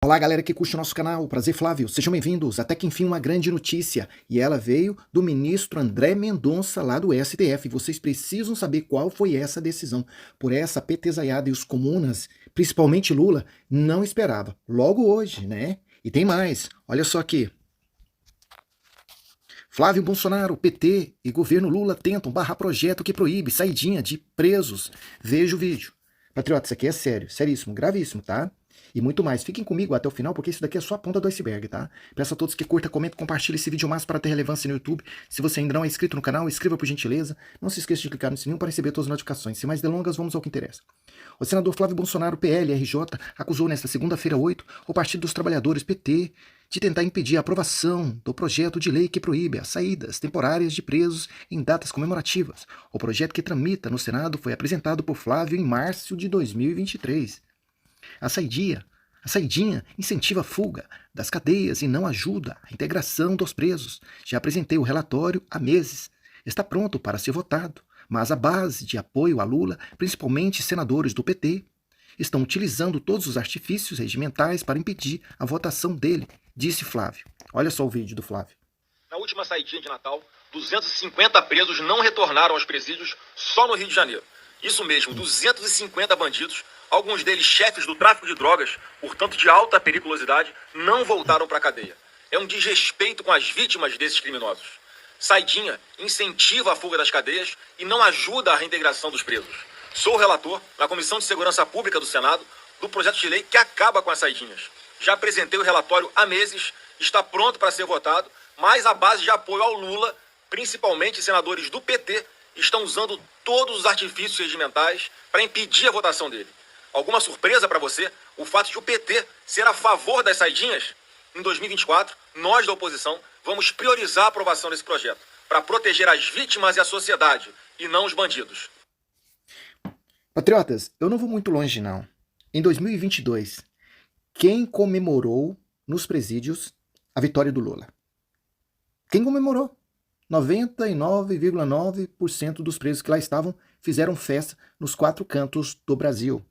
Olá, galera que curte o nosso canal. Prazer, Flávio. Sejam bem-vindos. Até que enfim, uma grande notícia. E ela veio do ministro André Mendonça, lá do STF. Vocês precisam saber qual foi essa decisão. Por essa petezaiada e os comunas, principalmente Lula, não esperava. Logo hoje, né? E tem mais. Olha só aqui. Flávio Bolsonaro, PT e governo Lula tentam barrar projeto que proíbe saidinha de presos. Veja o vídeo. Patriota, isso aqui é sério, seríssimo, gravíssimo, tá? E muito mais. Fiquem comigo até o final, porque isso daqui é só a ponta do iceberg, tá? Peço a todos que curtam, comentem, compartilhem esse vídeo mais para ter relevância no YouTube. Se você ainda não é inscrito no canal, inscreva por gentileza. Não se esqueça de clicar no sininho para receber todas as notificações. Sem mais delongas, vamos ao que interessa. O senador Flávio Bolsonaro, PL, RJ, acusou nesta segunda-feira 8 o Partido dos Trabalhadores, PT, de tentar impedir a aprovação do projeto de lei que proíbe as saídas temporárias de presos em datas comemorativas. O projeto que tramita no Senado foi apresentado por Flávio em março de 2023. A saidinha incentiva a fuga das cadeias e não ajuda a integração dos presos. Já apresentei o relatório há meses. Está pronto para ser votado, mas a base de apoio a Lula, principalmente senadores do PT, estão utilizando todos os artifícios regimentais para impedir a votação dele, disse Flávio. Olha só o vídeo do Flávio. Na última saidinha de Natal, 250 presos não retornaram aos presídios só no Rio de Janeiro. Isso mesmo, 250 bandidos, alguns deles chefes do tráfico de drogas, portanto de alta periculosidade, não voltaram para a cadeia. É um desrespeito com as vítimas desses criminosos. Saidinha incentiva a fuga das cadeias e não ajuda a reintegração dos presos. Sou o relator, na Comissão de Segurança Pública do Senado, do projeto de lei que acaba com as saidinhas. Já apresentei o relatório há meses, está pronto para ser votado, mas a base de apoio ao Lula, principalmente senadores do PT, estão usando todos os artifícios regimentais para impedir a votação dele. Alguma surpresa para você o fato de o PT ser a favor das saidinhas? Em 2024, nós da oposição vamos priorizar a aprovação desse projeto para proteger as vítimas e a sociedade, e não os bandidos. Patriotas, eu não vou muito longe não. Em 2022, quem comemorou nos presídios a vitória do Lula? Quem comemorou? 99,9% dos presos que lá estavam fizeram festa nos 4 cantos do Brasil.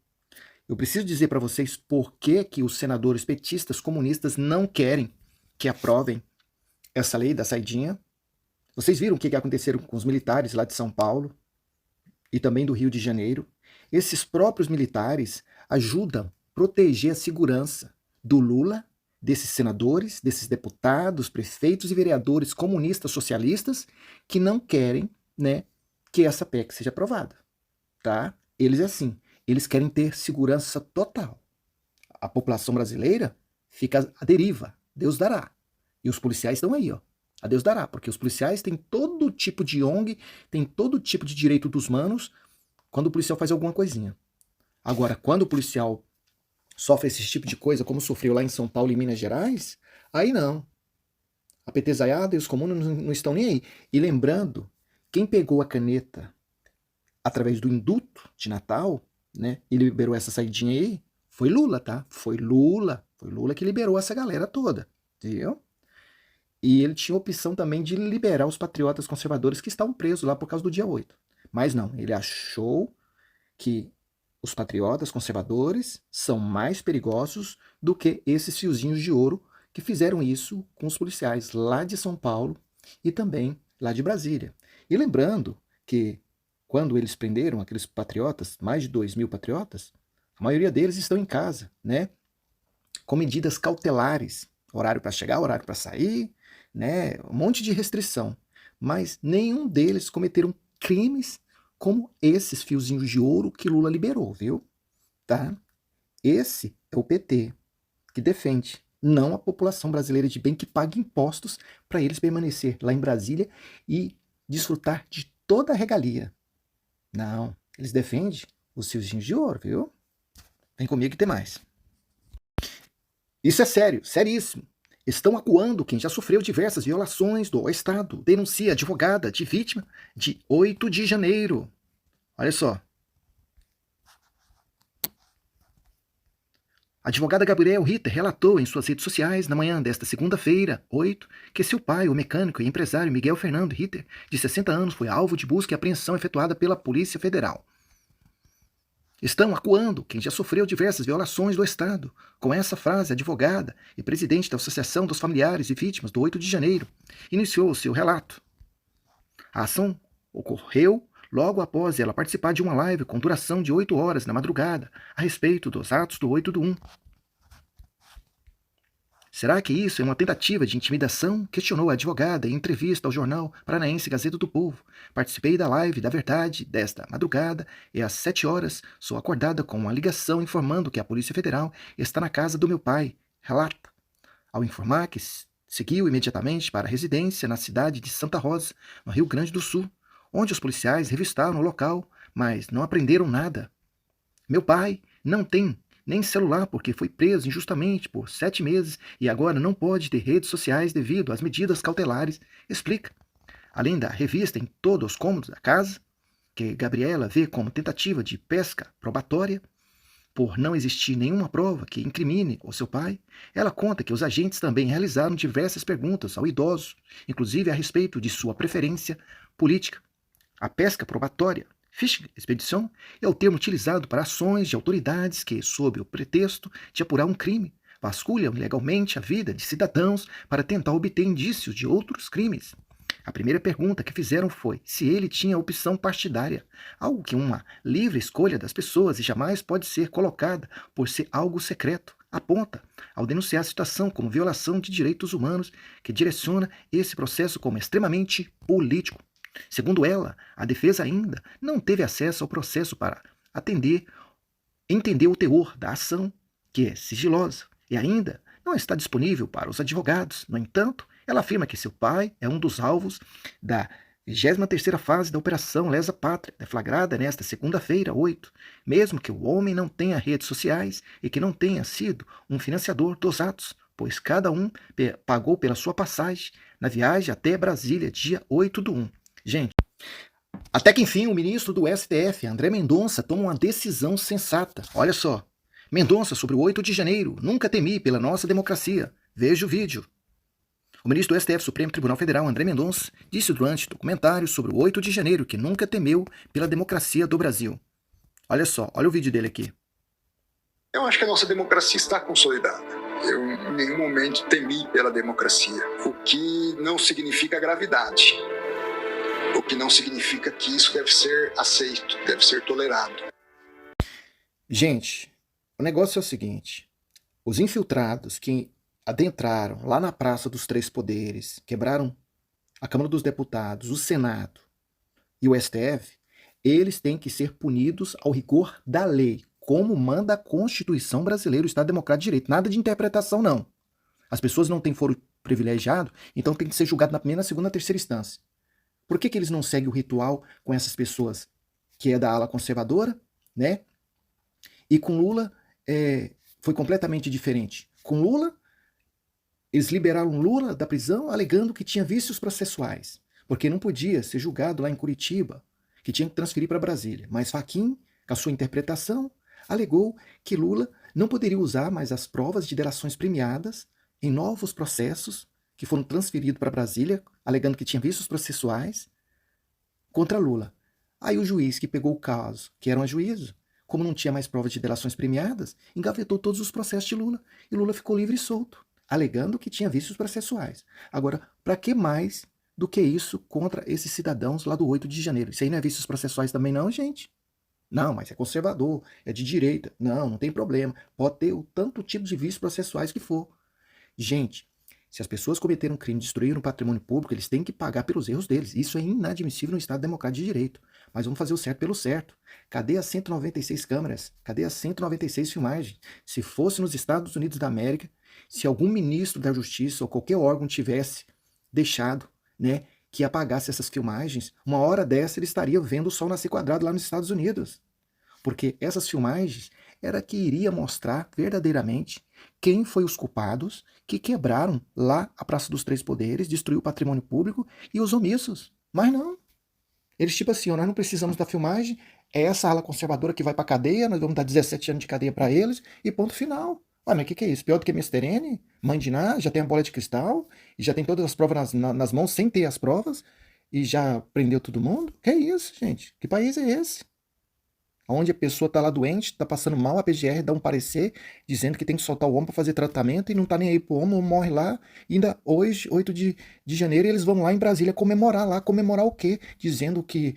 Eu preciso dizer para vocês por que os senadores petistas comunistas não querem que aprovem essa lei da saidinha. Vocês viram o que aconteceu com os militares lá de São Paulo e também do Rio de Janeiro. Esses próprios militares ajudam a proteger a segurança do Lula, desses senadores, desses deputados, prefeitos e vereadores comunistas, socialistas, que não querem, né, que essa PEC seja aprovada. Tá? Eles assim, eles querem ter segurança total. A população brasileira fica à deriva, Deus dará. E os policiais estão aí, ó, a Deus dará, porque os policiais têm todo tipo de ONG, têm todo tipo de direito dos manos, quando o policial faz alguma coisinha. Agora, quando o policial sofre esse tipo de coisa, como sofreu lá em São Paulo e Minas Gerais, aí não. A petezaiada e os comuns não estão nem aí. E lembrando, quem pegou a caneta através do indulto de Natal, né, e liberou essa saidinha aí, foi Lula, tá? Foi Lula que liberou essa galera toda, entendeu? E ele tinha a opção também de liberar os patriotas conservadores que estavam presos lá por causa do dia 8. Mas não, ele achou que os patriotas conservadores são mais perigosos do que esses fiozinhos de ouro que fizeram isso com os policiais lá de São Paulo e também lá de Brasília. E lembrando que quando eles prenderam aqueles patriotas, mais de 2.000 patriotas, a maioria deles estão em casa, né? Com medidas cautelares, horário para chegar, horário para sair, né? Um monte de restrição. Mas nenhum deles cometeram crimes como esses fiozinhos de ouro que Lula liberou, viu? Tá? Esse é o PT que defende, não a população brasileira de bem que paga impostos para eles permanecer lá em Brasília e desfrutar de toda a regalia. Não, eles defendem os fiozinhos de ouro, viu? Vem comigo que tem mais. Isso é sério, seríssimo. Estão acuando quem já sofreu diversas violações do Estado, denuncia advogada de vítima de 8 de janeiro. Olha só. A advogada Gabriel Ritter relatou em suas redes sociais na manhã desta segunda-feira, 8, que seu pai, o mecânico e empresário Miguel Fernando Ritter, de 60 anos, foi alvo de busca e apreensão efetuada pela Polícia Federal. Estão acuando quem já sofreu diversas violações do Estado. Com essa frase, a advogada e presidente da Associação dos Familiares e Vítimas do 8 de janeiro iniciou seu relato. A ação ocorreu logo após ela participar de uma live com duração de 8 horas na madrugada a respeito dos atos do 8 do 1. Será que isso é uma tentativa de intimidação? Questionou a advogada em entrevista ao jornal paranaense Gazeta do Povo. Participei da live da verdade desta madrugada e às 7 horas sou acordada com uma ligação informando que a Polícia Federal está na casa do meu pai, relata. Ao informar que seguiu imediatamente para a residência na cidade de Santa Rosa, no Rio Grande do Sul, onde os policiais revistaram o local, mas não apreenderam nada. Meu pai não tem nem celular porque foi preso injustamente por 7 meses e agora não pode ter redes sociais devido às medidas cautelares, explica. Além da revista em todos os cômodos da casa, que Gabriela vê como tentativa de pesca probatória, por não existir nenhuma prova que incrimine o seu pai, ela conta que os agentes também realizaram diversas perguntas ao idoso, inclusive a respeito de sua preferência política. A pesca probatória, Fishing Expedition, é o termo utilizado para ações de autoridades que, sob o pretexto de apurar um crime, vasculham ilegalmente a vida de cidadãos para tentar obter indícios de outros crimes. A primeira pergunta que fizeram foi se ele tinha opção partidária, algo que é uma livre escolha das pessoas e jamais pode ser colocada por ser algo secreto, aponta, ao denunciar a situação como violação de direitos humanos que direciona esse processo como extremamente político. Segundo ela, a defesa ainda não teve acesso ao processo para entender o teor da ação, que é sigilosa, e ainda não está disponível para os advogados. No entanto, ela afirma que seu pai é um dos alvos da 23ª fase da Operação Lesa Pátria, deflagrada nesta segunda-feira, 8, mesmo que o homem não tenha redes sociais e que não tenha sido um financiador dos atos, pois cada um pagou pela sua passagem na viagem até Brasília, dia 8 do 1. Gente, até que enfim o ministro do STF, André Mendonça, toma uma decisão sensata. Olha só. Mendonça sobre o 8 de janeiro. Nunca temi pela nossa democracia. Veja o vídeo. O ministro do STF, Supremo Tribunal Federal, André Mendonça, disse durante documentário sobre o 8 de janeiro que nunca temeu pela democracia do Brasil. Olha só, olha o vídeo dele aqui. Eu acho que a nossa democracia está consolidada. Eu em nenhum momento temi pela democracia, o que não significa gravidade. O que não significa que isso deve ser aceito, deve ser tolerado. Gente, o negócio é o seguinte. Os infiltrados que adentraram lá na Praça dos Três Poderes, quebraram a Câmara dos Deputados, o Senado e o STF, eles têm que ser punidos ao rigor da lei, como manda a Constituição brasileira, o Estado Democrático de Direito. Nada de interpretação, não. As pessoas não têm foro privilegiado, então tem que ser julgado na primeira, segunda, terceira instância. Por que eles não seguem o ritual com essas pessoas que é da ala conservadora, né? E com Lula foi completamente diferente. Com Lula, eles liberaram Lula da prisão alegando que tinha vícios processuais, porque não podia ser julgado lá em Curitiba, que tinha que transferir para Brasília. Mas Fachin, com a sua interpretação, alegou que Lula não poderia usar mais as provas de delações premiadas em novos processos que foram transferidos para Brasília, alegando que tinha vícios processuais contra Lula. Aí o juiz que pegou o caso, que era um juízo, como não tinha mais provas de delações premiadas, engavetou todos os processos de Lula, e Lula ficou livre e solto, alegando que tinha vícios processuais. Agora, para que mais do que isso contra esses cidadãos lá do 8 de janeiro? Isso aí não é vícios processuais também não, gente? Não, mas é conservador, é de direita. Não, não tem problema. Pode ter o tanto tipo de vícios processuais que for. Gente, se as pessoas cometeram um crime, destruíram o patrimônio público, eles têm que pagar pelos erros deles. Isso é inadmissível no Estado Democrático de Direito. Mas vamos fazer o certo pelo certo. Cadê as 196 câmeras? Cadê as 196 filmagens? Se fosse nos Estados Unidos da América, se algum ministro da Justiça ou qualquer órgão tivesse deixado, né, que apagasse essas filmagens, uma hora dessa ele estaria vendo o sol nascer quadrado lá nos Estados Unidos. Porque essas filmagens era que iria mostrar verdadeiramente quem foi os culpados que quebraram lá a Praça dos Três Poderes, destruiu o patrimônio público e os omissos. Mas não. Eles tipo assim, nós não precisamos da filmagem, é essa ala conservadora que vai pra cadeia, nós vamos dar 17 anos de cadeia para eles e ponto final. Mas o que é isso? Pior do que Mr. N? Mãe de Ná, já tem a bola de cristal, e já tem todas as provas nas mãos sem ter as provas, e já prendeu todo mundo? Que é isso, gente? Que país é esse? onde a pessoa está lá doente, está passando mal, a PGR dá um parecer dizendo que tem que soltar o homem para fazer tratamento e não está nem aí pro homem, o homem morre lá. E ainda hoje, 8 de janeiro, eles vão lá em Brasília comemorar lá. Comemorar o quê? Dizendo que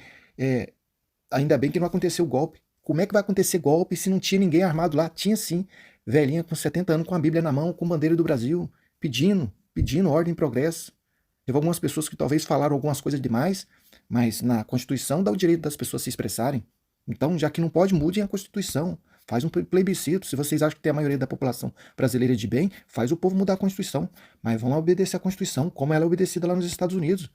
ainda bem que não aconteceu golpe. Como é que vai acontecer golpe se não tinha ninguém armado lá? Tinha sim, velhinha com 70 anos, com a Bíblia na mão, com bandeira do Brasil, pedindo ordem e progresso. Teve algumas pessoas que talvez falaram algumas coisas demais, mas na Constituição dá o direito das pessoas se expressarem. Então, já que não pode, mudem a Constituição. Faz um plebiscito. Se vocês acham que tem a maioria da população brasileira de bem, faz o povo mudar a Constituição. Mas vão obedecer a Constituição, como ela é obedecida lá nos Estados Unidos.